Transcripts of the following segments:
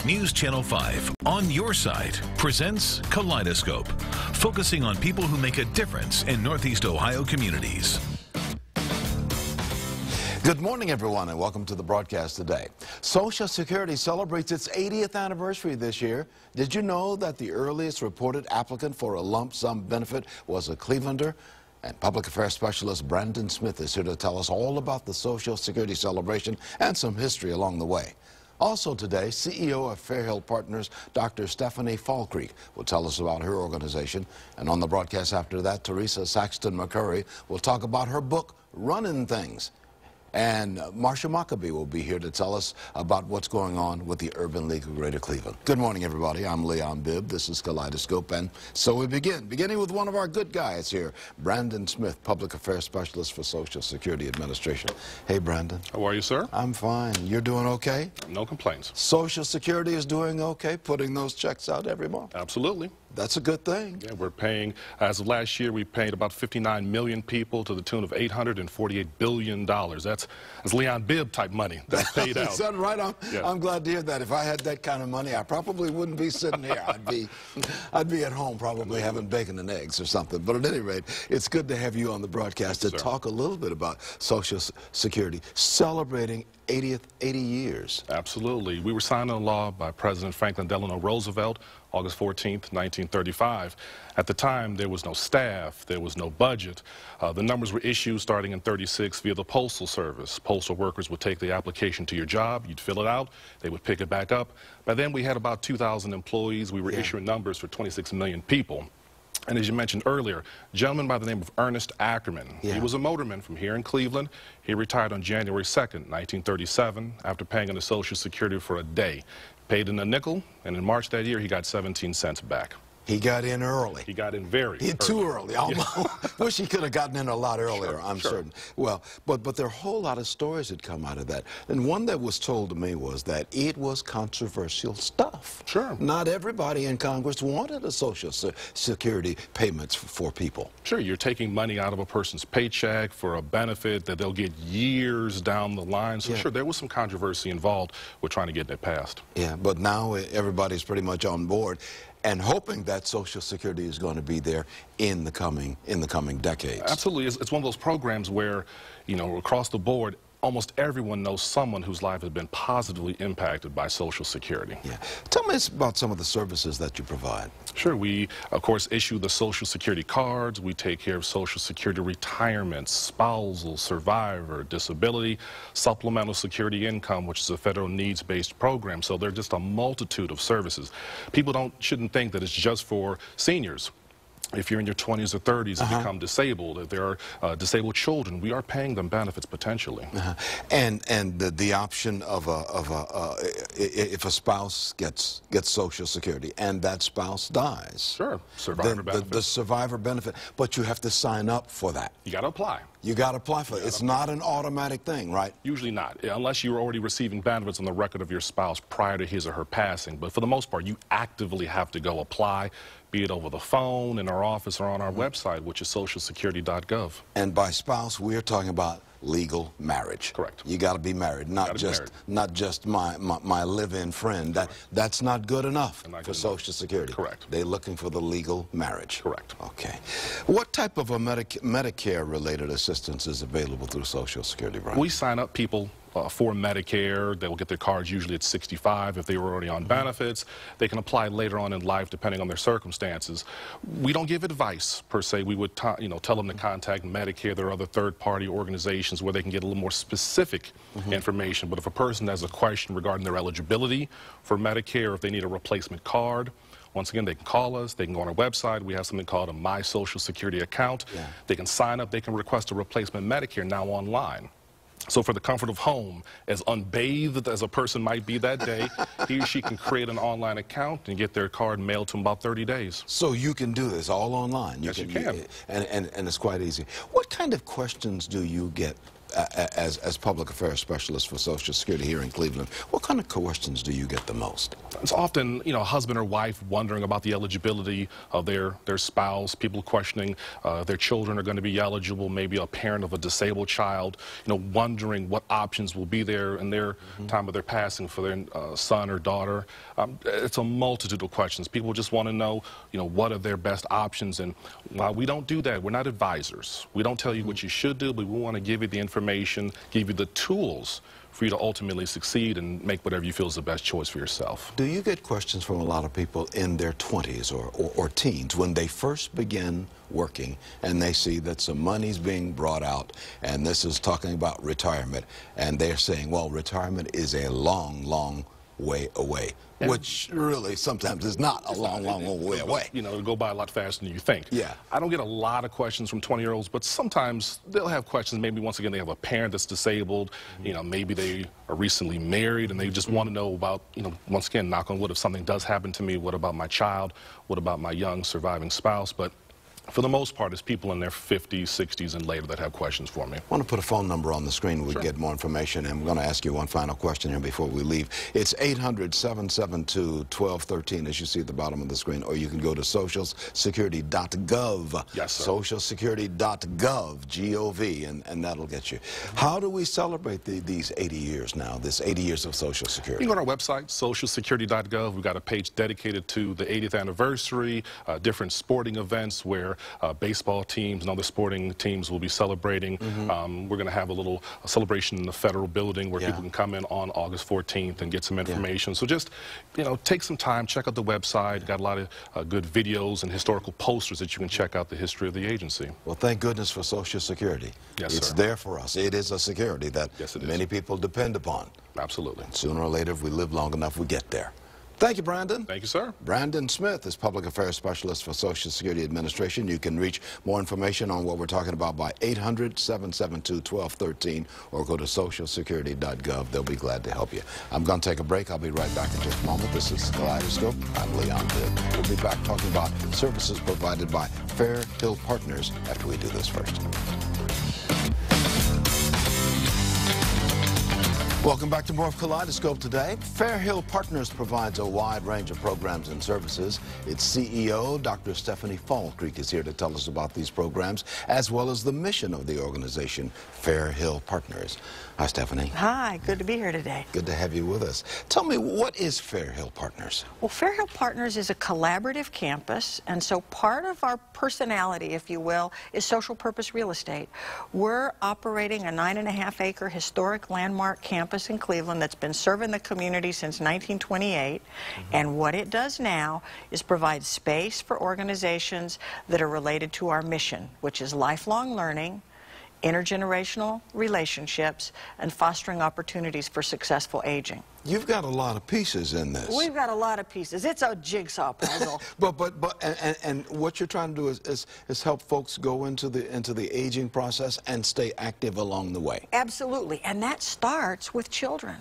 News Channel 5 on your side presents Kaleidoscope, focusing on people who make a difference in Northeast Ohio communities. Good morning, everyone, and welcome to the broadcast today. Social Security celebrates its 80th anniversary this year. Did you know that the earliest reported applicant for a lump sum benefit was a Clevelander? And Public Affairs Specialist Brandon Smith is here to tell us all about the Social Security celebration and some history along the way. Also today, CEO of Fairhill Partners, Dr. Stephanie Falkreek, will tell us about her organization. And on the broadcast after that, Teresa Saxton McCurry will talk about her book, Runnin' Things. And Marsha Maccabee will be here to tell us about what's going on with the Urban League of Greater Cleveland. Good morning, everybody. I'm Leon Bibb. This is Kaleidoscope, and so we beginning with one of our good guys here, Brandon Smith, Public Affairs Specialist for Social Security Administration. Hey, Brandon. How are you, sir? I'm fine. You're doing okay? No complaints. Social Security is doing okay, putting those checks out every month? Absolutely. That's a good thing. Yeah, we're paying, as of last year, we paid about 59 million people to the tune of $848 billion. That's Leon Bibb type money that's paid out. Is that right? I'm glad to hear that. If I had that kind of money, I probably wouldn't be sitting here. I'd be at home probably having bacon and eggs or something. But at any rate, it's good to have you on the broadcast to talk a little bit about Social Security, celebrating 80 years. Absolutely. We were signed into law by President Franklin Delano Roosevelt August 14th, 1935. At the time, there was no staff, there was no budget. The numbers were issued starting in 36 via the Postal Service. Postal workers would take the application to your job, you'd fill it out, they would pick it back up. By then, we had about 2,000 employees. We were issuing numbers for 26 million people. And as you mentioned earlier, a gentleman by the name of Ernest Ackerman. He was a motorman from here in Cleveland. He retired on January 2nd, 1937, after paying into Social Security for a day. Paid in a nickel, and in March that year, he got 17 cents back. He got in early. He got in very early. Too early. Almost. Wish he could have gotten in a lot earlier, I'm certain. Well, but there are a whole lot of stories that come out of that. And one that was told to me was that it was controversial stuff. Sure. Not everybody in Congress wanted a Social Security payments for people. Sure, you're taking money out of a person's paycheck for a benefit that they'll get years down the line. So sure, there was some controversy involved with trying to get it passed. Yeah, but now everybody's pretty much on board and hoping that Social Security is going to be there in the coming decades. Absolutely. It's one of those programs where, you know, across the board, almost everyone knows someone whose life has been positively impacted by Social Security. Yeah. Tell me about some of the services that you provide. Sure. We, of course, issue the Social Security cards. We take care of Social Security retirement, spousal, survivor, disability, supplemental security income, which is a federal needs-based program. So there are just a multitude of services. People shouldn't think that it's just for seniors. If you're in your 20s or 30s and become disabled, if there are disabled children, we are paying them benefits potentially. And the option of if a spouse gets Social Security and that spouse dies, sure, survivor benefit. The survivor benefit, but you have to sign up for that. You got to apply. You got to apply for it. It's not an automatic thing, right? Usually not, unless you're already receiving benefits on the record of your spouse prior to his or her passing. But for the most part, you actively have to go apply, be it over the phone, in our office, or on our website, which is socialsecurity.gov. And by spouse, we're talking about legal marriage. Correct. You got to be married, not just my live-in friend. That's not good enough for Social Security. Correct. They're looking for the legal marriage. Correct. Okay. What type of a Medicare-related assistance is available through Social Security, Brian? We sign up people for Medicare. They will get their cards usually at 65 if they were already on benefits. They can apply later on in life depending on their circumstances. We don't give advice per se. We would tell them to contact Medicare. There are other third-party organizations where they can get a little more specific information. But if a person has a question regarding their eligibility for Medicare, if they need a replacement card, once again, they can call us, they can go on our website. We have something called a My Social Security account. They can sign up, they can request a replacement Medicare now online. So for the comfort of home, as unbathed as a person might be that day, he or she can create an online account and get their card mailed to them about 30 days. So you can do this all online? Yes, you can. And it's quite easy. What kind of questions do you get as public affairs specialist for Social Security here in Cleveland, what kind of questions do you get the most? It's often, you know, a husband or wife wondering about the eligibility of their spouse, people questioning their children are going to be eligible, maybe a parent of a disabled child, you know, wondering what options will be there in their time of their passing for their son or daughter. It's a multitude of questions. People just want to know, you know, what are their best options. And while we don't do that, we're not advisors. We don't tell you what you should do, but we want to give you the information, give you the tools for you to ultimately succeed and make whatever you feel is the best choice for yourself. Do you get questions from a lot of people in their 20s or teens when they first begin working and they see that some money's being brought out, and this is talking about retirement, and they're saying, well, retirement is a long, long way away, which really sometimes is not a long, long way away. You know, it'll go by a lot faster than you think. Yeah. I don't get a lot of questions from 20-year-olds, but sometimes they'll have questions. Maybe once again they have a parent that's disabled. You know, maybe they are recently married and they just want to know about, you know, once again, knock on wood, if something does happen to me, what about my child? What about my young surviving spouse? But for the most part, it's people in their 50s, 60s, and later that have questions for me. I want to put a phone number on the screen. We get more information, and we're going to ask you one final question here before we leave. It's 800-772-1213, as you see at the bottom of the screen, or you can go to socialsecurity.gov. Yes, sir. Socialsecurity.gov, G-O-V, and that'll get you. How do we celebrate these 80 years now, this 80 years of Social Security? You go to our website, socialsecurity.gov. We've got a page dedicated to the 80th anniversary, different sporting events where baseball teams and other sporting teams will be celebrating. We're going to have a little celebration in the federal building where people can come in on August 14th and get some information. So just, you know, take some time, check out the website. Got a lot of good videos and historical posters that you can check out the history of the agency. Well, thank goodness for Social Security. Yes, it's sir. there for us. It is a security that many people depend upon. Absolutely. And sooner or later, if we live long enough, we get there. Thank you, Brandon. Thank you, sir. Brandon Smith is Public Affairs Specialist for Social Security Administration. You can reach more information on what we're talking about by 800-772-1213 or go to socialsecurity.gov. They'll be glad to help you. I'm going to take a break. I'll be right back in just a moment. This is Kaleidoscope. I'm Leon Bibb. We'll be back talking about services provided by Fair Hill Partners after we do this first. Welcome back to more of Kaleidoscope today. Fair Hill Partners provides a wide range of programs and services. Its CEO, Dr. Stephanie Falkreek, is here to tell us about these programs, as well as the mission of the organization, Fair Hill Partners. Hi, Stephanie. Hi, good to be here today. Good to have you with us. Tell me, what is Fair Hill Partners? Well, Fair Hill Partners is a collaborative campus, and so part of our personality, if you will, is social purpose real estate. We're operating a 9.5-acre historic landmark campus in Cleveland that's been serving the community since 1928, and what it does now is provide space for organizations that are related to our mission, which is lifelong learning, intergenerational relationships, and fostering opportunities for successful aging. You've got a lot of pieces in this. We've got a lot of pieces. It's a jigsaw puzzle. And what you're trying to do is help folks go into the aging process and stay active along the way. Absolutely, and that starts with children.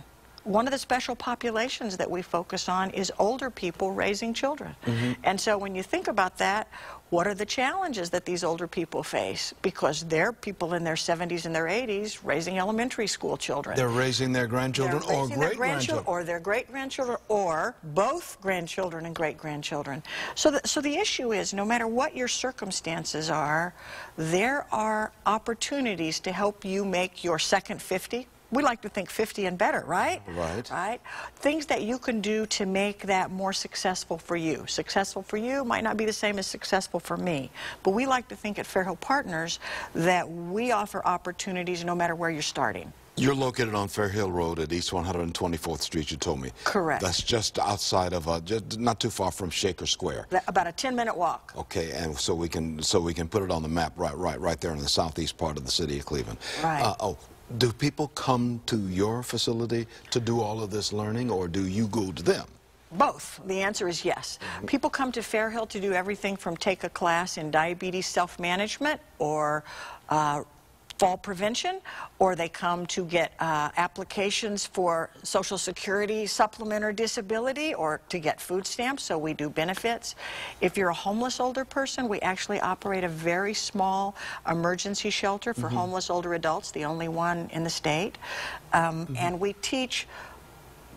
One of the special populations that we focus on is older people raising children. And so when you think about that, what are the challenges that these older people face? Because they're people in their 70s and their 80s raising elementary school children. They're raising their grandchildren or great-grandchildren. Or their great-grandchildren, or both grandchildren and great-grandchildren. So the issue is, no matter what your circumstances are, there are opportunities to help you make your second 50. We like to think 50 and better, right? Right. Things that you can do to make that more successful for you. Successful for you might not be the same as successful for me. But we like to think at Fair Hill Partners that we offer opportunities no matter where you're starting. You're located on Fair Hill Road at East 124th Street, you told me. Correct. That's just outside of, just not too far from Shaker Square. About a 10-minute walk. Okay, and so we can put it on the map right there in the southeast part of the city of Cleveland. Right. Do people come to your facility to do all of this learning, or do you go to them? Both. The answer is yes. People come to Fair Hill to do everything from take a class in diabetes self-management or fall prevention, or they come to get applications for Social Security supplement or disability, or to get food stamps, so we do benefits. If you're a homeless older person, we actually operate a very small emergency shelter for homeless older adults, the only one in the state, and we teach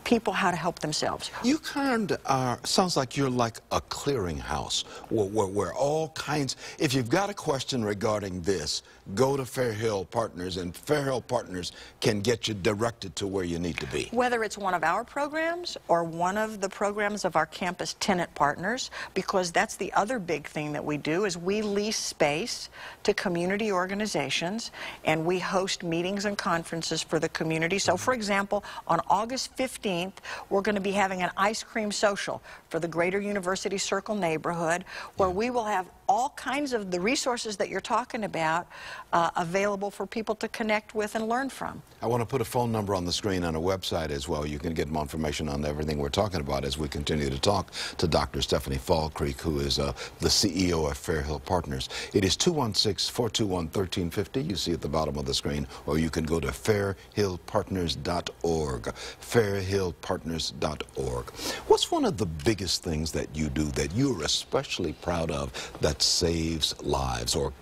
people how to help themselves. You kind of are, sounds like you're like a clearinghouse where all kinds, if you've got a question regarding this, go to Fair Hill Partners, and Fair Hill Partners can get you directed to where you need to be. Whether it's one of our programs or one of the programs of our campus tenant partners, because that's the other big thing that we do, is we lease space to community organizations, and we host meetings and conferences for the community. So, for example, on August 15th, we're going to be having an ice cream social for the Greater University Circle neighborhood, where we will have all kinds of the resources that you're talking about available for people to connect with and learn from. I want to put a phone number on the screen and a website as well. You can get more information on everything we're talking about as we continue to talk to Dr. Stephanie Falkreek, who is the CEO of Fair Hill Partners. It is 216-421-1350. You see at the bottom of the screen, or you can go to fairhillpartners.org. fairhillpartners.org. What's one of the biggest things that you do that you're especially proud of that saves lives or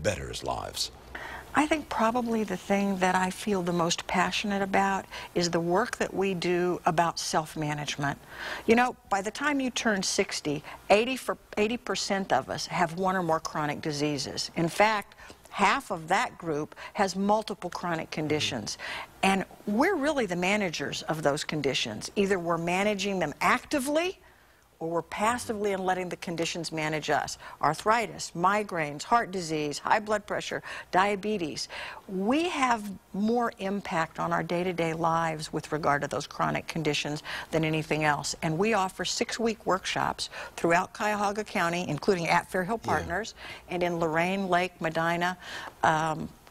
betters lives? I think probably the thing that I feel the most passionate about is the work that we do about self-management. You know, by the time you turn 60, 80% of us have one or more chronic diseases. In fact, half of that group has multiple chronic conditions. And we're really the managers of those conditions. Either we're managing them actively, or we're passively and letting the conditions manage us. Arthritis, migraines, heart disease, high blood pressure, diabetes. We have more impact on our day-to-day lives with regard to those chronic conditions than anything else. And we offer 6-week workshops throughout Cuyahoga County, including at Fair Hill Partners, and in Lorain, Lake, Medina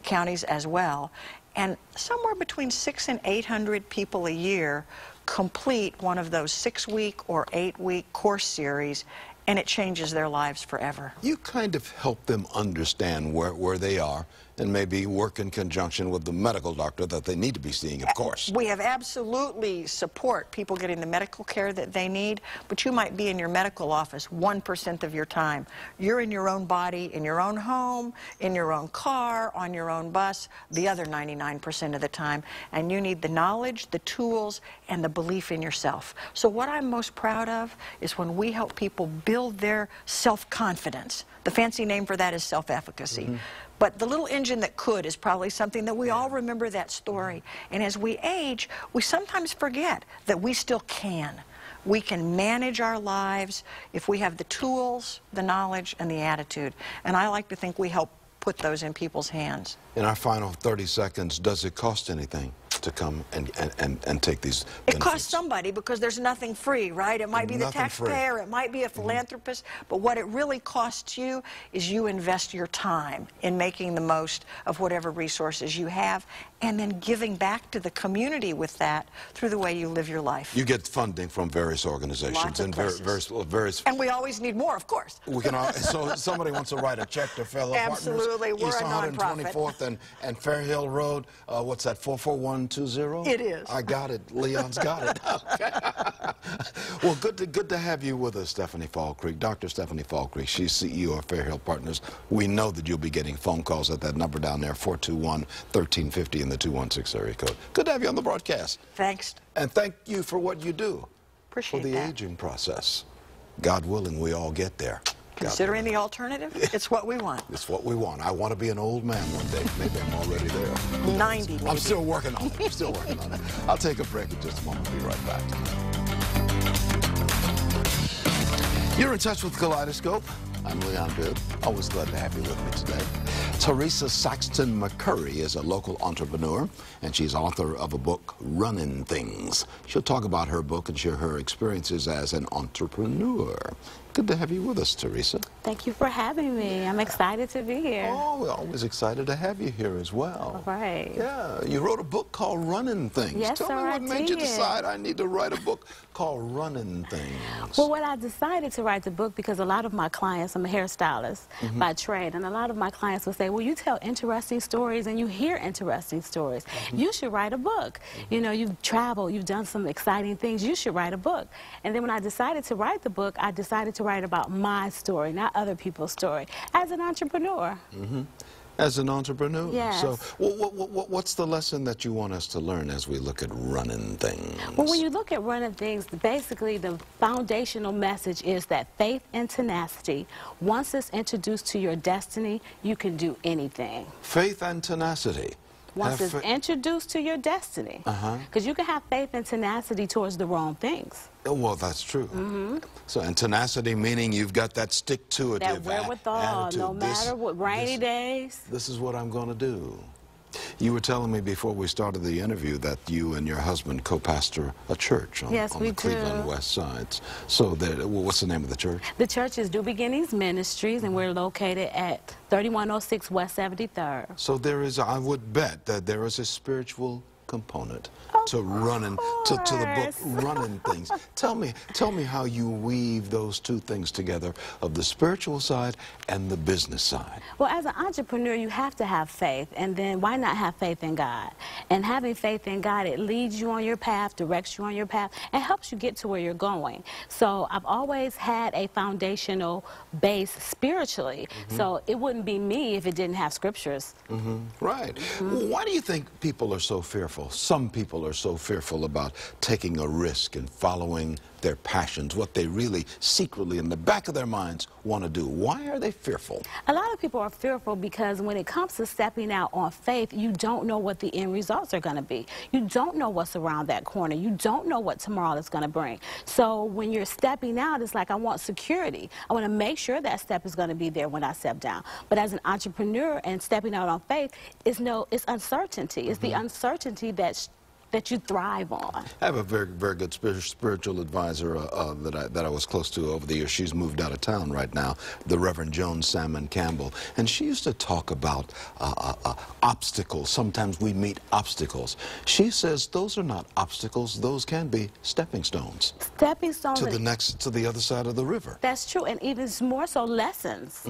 counties as well. And somewhere between 600 and 800 people a year complete one of those 6-week or 8-week course series, and it changes their lives forever. You kind of help them understand where they are, and maybe work in conjunction with the medical doctor that they need to be seeing, of course. We have absolutely support people getting the medical care that they need, but you might be in your medical office 1% of your time. You're in your own body, in your own home, in your own car, on your own bus, the other 99% of the time, and you need the knowledge, the tools, and the belief in yourself. So what I'm most proud of is when we help people build their self-confidence. The fancy name for that is self-efficacy. But the little engine that could is probably something that we all remember that story. And as we age, we sometimes forget that we still can. We can manage our lives if we have the tools, the knowledge, and the attitude. And I like to think we help put those in people's hands. In our final 30 seconds, does it cost anything to come and take these benefits? It costs somebody, because there's nothing free, right? It might be the taxpayer, it might be a philanthropist, but what it really costs you is you invest your time in making the most of whatever resources you have, and then giving back to the community with that through the way you live your life. You get funding from various organizations. Lots of various. And we always need more, of course. We can all, so somebody wants to write a check to Fair Hill Partners. Absolutely, we're East a nonprofit. 124th and Fair Hill Road. What's that, 44120? It is. I got it. Leon's got it. Okay. Well, good to have you with us, Stephanie Falkreek. Dr. Stephanie Falkreek. She's CEO of Fair Hill Partners. We know that you'll be getting phone calls at that number down there, 421-1350 in the 216 area code. Good to have you on the broadcast. Thanks. And thank you for what you do. Appreciate for the aging process. God willing, we all get there. Considering the alternative, it's what we want. It's what we want. I want to be an old man one day. Maybe I'm already there. 90, maybe. I'm still working on it. I'm still working on it. I'll take a break in just a moment. I'll be right back. You're in touch with Kaleidoscope. I'm Leon Bibb. Always glad to have you with me today. Teresa Saxton McCurry is a local entrepreneur, and she's author of a book, Running Things. She'll talk about her book and share her experiences as an entrepreneur. Good to have you with us, Teresa. Thank you for having me. I'm excited to be here. Oh, we're always excited to have you here as well. All right. Yeah, you wrote a book called Running Things. Yes, Tell me what made you decide I need to write a book called Running Things. Well, what I decided to write the book because a lot of my clients, I'm a hairstylist by trade, and a lot of my clients would say, well, you tell interesting stories and you hear interesting stories. You should write a book. You know, you've traveled, you've done some exciting things. You should write a book. And then when I decided to write the book, I decided to write about my story, not other people's story, as an entrepreneur. As an entrepreneur? Yes. So what's the lesson that you want us to learn as we look at running things? Well, when you look at running things, basically the foundational message is that faith and tenacity, once it's introduced to your destiny, you can do anything. Faith and tenacity. Once it's introduced to your destiny. Because you can have faith and tenacity towards the wrong things. Well, that's true. So, and tenacity meaning you've got that stick-to-it That wherewithal, no matter what, rainy days. This is what I'm going to do. You were telling me before we started the interview that you and your husband co-pastor a church on the Cleveland West Side. So, what's the name of the church? The church is New Beginnings Ministries, and we're located at 3106 West 73rd. So there is, I would bet that there is a spiritual component to running, to the book Running Things. Tell me how you weave those two things together, of the spiritual side and the business side. Well, as an entrepreneur, you have to have faith, and then why not have faith in God? And having faith in God, it leads you on your path, directs you on your path, and helps you get to where you're going. So I've always had a foundational base spiritually, so it wouldn't be me if it didn't have scriptures. Right. Why do you think people are so fearful? Some people are so fearful about taking a risk and following their passions, what they really secretly in the back of their minds want to do. Why are they fearful? A lot of people are fearful because when it comes to stepping out on faith, you don't know what the end results are going to be. You don't know what's around that corner. You don't know what tomorrow is going to bring. So when you're stepping out, it's like, I want security. I want to make sure that step is going to be there when I step down. But as an entrepreneur and stepping out on faith, it's uncertainty. It's the uncertainty that you thrive on. I have a very, very good spiritual advisor that I was close to over the years. She's moved out of town right now, the Reverend Joan Salmon Campbell. And she used to talk about obstacles. Sometimes we meet obstacles. She says those are not obstacles. Those can be stepping stones. Stepping stones. To the other side of the river. That's true. And even more so lessons.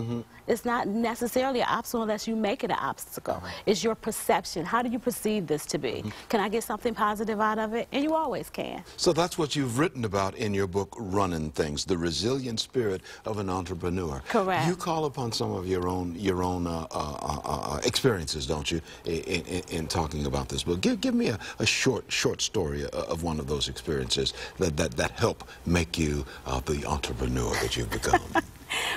It's not necessarily an obstacle unless you make it an obstacle. It's your perception. How do you perceive this to be? Can I get something positive out of it? And you always can. So that's what you've written about in your book, Running Things, the resilient spirit of an entrepreneur. Correct. You call upon some of your own experiences, don't you, in talking about this book. Give me a short story of one of those experiences that help make you the entrepreneur that you've become.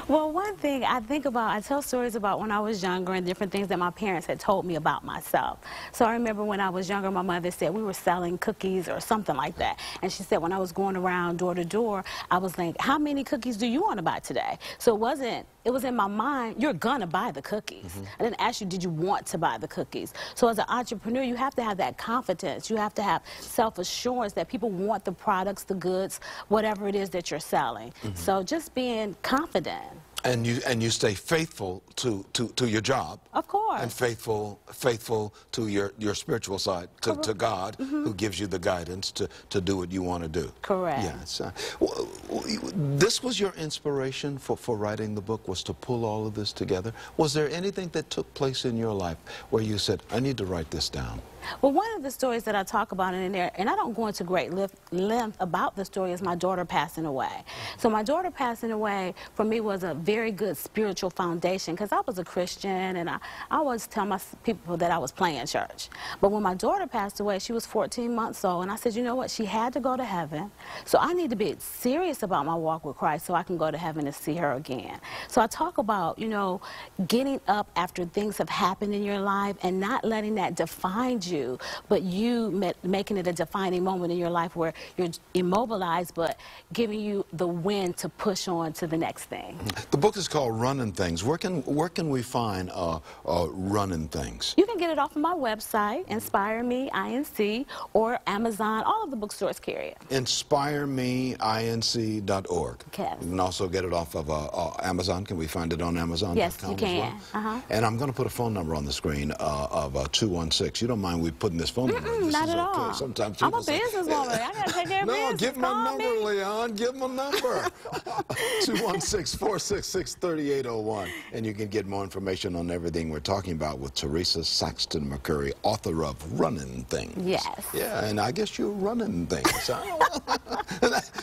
Well, one thing I think about, I tell stories about when I was younger and different things that my parents had told me about myself. So I remember when I was younger, my mother said we were selling cookies or something like that. And she said when I was going around door to door, I was like, how many cookies do you want to buy today? So it was in my mind, you're going to buy the cookies. I didn't ask you, did you want to buy the cookies? So as an entrepreneur, you have to have that confidence. You have to have self-assurance that people want the products, the goods, whatever it is that you're selling. So just being confident. And you stay faithful to your job. Of course. And faithful to your spiritual side, to God, who gives you the guidance to do what you want to do. Correct. Yes. This was your inspiration for writing the book, was to pull all of this together. Was there anything that took place in your life where you said, I need to write this down? Well, one of the stories that I talk about in there, and I don't go into great length about the story, is my daughter passing away. So my daughter passing away, for me, was a very good spiritual foundation, because I was a Christian, and I always tell my people that I was playing church. But when my daughter passed away, she was 14 months old, and I said, you know what, she had to go to heaven, so I need to be serious about my walk with Christ so I can go to heaven and see her again. So I talk about, you know, getting up after things have happened in your life and not letting that define you, but you making it a defining moment in your life where you're immobilized, but giving you the wind to push on to the next thing. The book is called Running Things. Where can we find Running Things? You can get it off of my website, Inspire Me, INC, or Amazon. All of the bookstores carry it. InspireMeINC.org. Yes. You can also get it off of Amazon. Can we find it on Amazon? Yes, you can. Well? And I'm going to put a phone number on the screen of 216. You don't mind we putting this phone number. This not is at okay. all. Sometimes I'm people a say, businesswoman. I got to take care of business. No, give my Call number, me. Leon. Give my number. 216-466-3801. And you can get more information on everything we're talking about with Teresa Saxton McCurry, author of Running Things. Yes. Yeah, and I guess you're running things.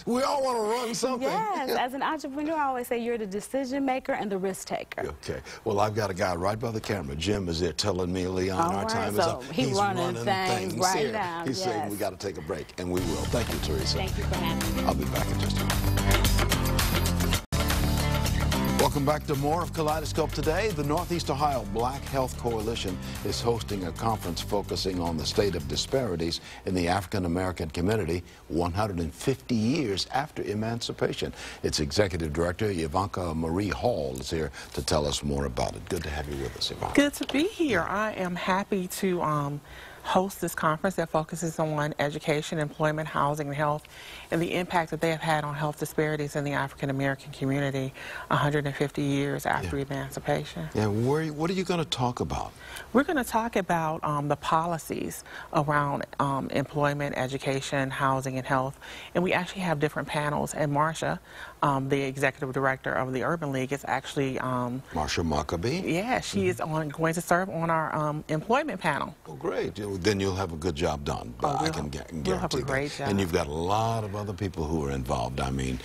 We all want to run something. Yes. As an entrepreneur, I always say you're the decision maker and the risk taker. Okay. Well, I've got a guy right by the camera. Jim is there telling me, Leon, our time is up. He's running things right here. now. He's saying we got to take a break, and we will. Thank you, Teresa. Thank you for having me. I'll be back in just a minute. Welcome back to more of Kaleidoscope today. The Northeast Ohio Black Health Coalition is hosting a conference focusing on the state of disparities in the African American community 150 years after emancipation. Its executive director, Ivanka Marie Hall, is here to tell us more about it. Good to have you with us, Ivanka. Good to be here. I am happy to host this conference that focuses on education, employment, housing, and health, and the impact that they have had on health disparities in the African American community 150 years after emancipation. Yeah, what are you going to talk about? We're going to talk about the policies around employment, education, housing, and health, and we actually have different panels. And Marsha, the executive director of the Urban League, is actually Marsha Maccabee? Yeah, she is going to serve on our employment panel. Oh, great. Then you'll have a good job done. I can guarantee we'll have a great that. job. And you've got a lot of other people who are involved. I mean,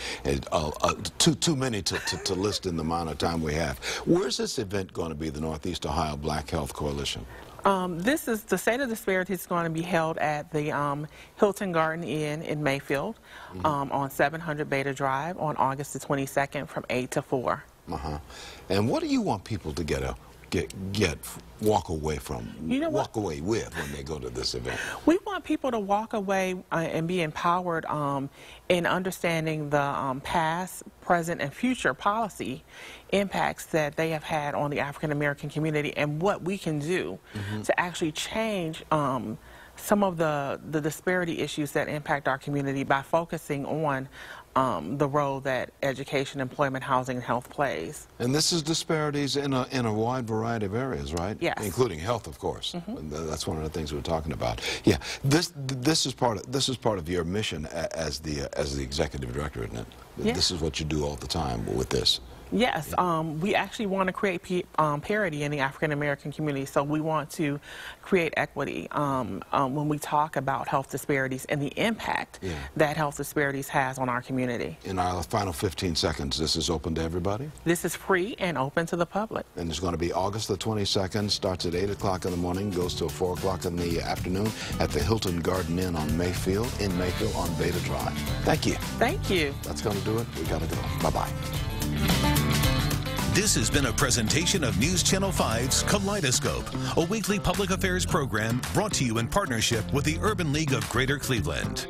too many to list in the amount of time we have. Where's this event going to be, the Northeast Ohio Black Health Coalition? This is the State of Disparities going to be held at the Hilton Garden Inn in Mayfield on 700 Beta Drive on August the 22nd from 8 to 4. And what do you want people to walk away from, walk away with when they go to this event? We want people to walk away and be empowered in understanding the past, present, and future policy impacts that they have had on the African American community and what we can do to actually change some of the disparity issues that impact our community by focusing on the role that education, employment, housing, and health plays. And this is disparities in a wide variety of areas, right? Yes. Including health, of course. That's one of the things we're talking about. Yeah. This is part of your mission as the executive director, isn't it? Yeah. This is what you do all the time with this. Yes, we actually want to create parity in the African American community, so we want to create equity when we talk about health disparities and the impact that health disparities has on our community. In our final 15 seconds, this is open to everybody? This is free and open to the public. And it's going to be August the 22nd, starts at 8 o'clock in the morning, goes till 4 o'clock in the afternoon at the Hilton Garden Inn on Mayfield on Beta Drive. Thank you. Thank you. That's going to do it. We got to go. Bye-bye. This has been a presentation of News Channel 5's Kaleidoscope, a weekly public affairs program brought to you in partnership with the Urban League of Greater Cleveland.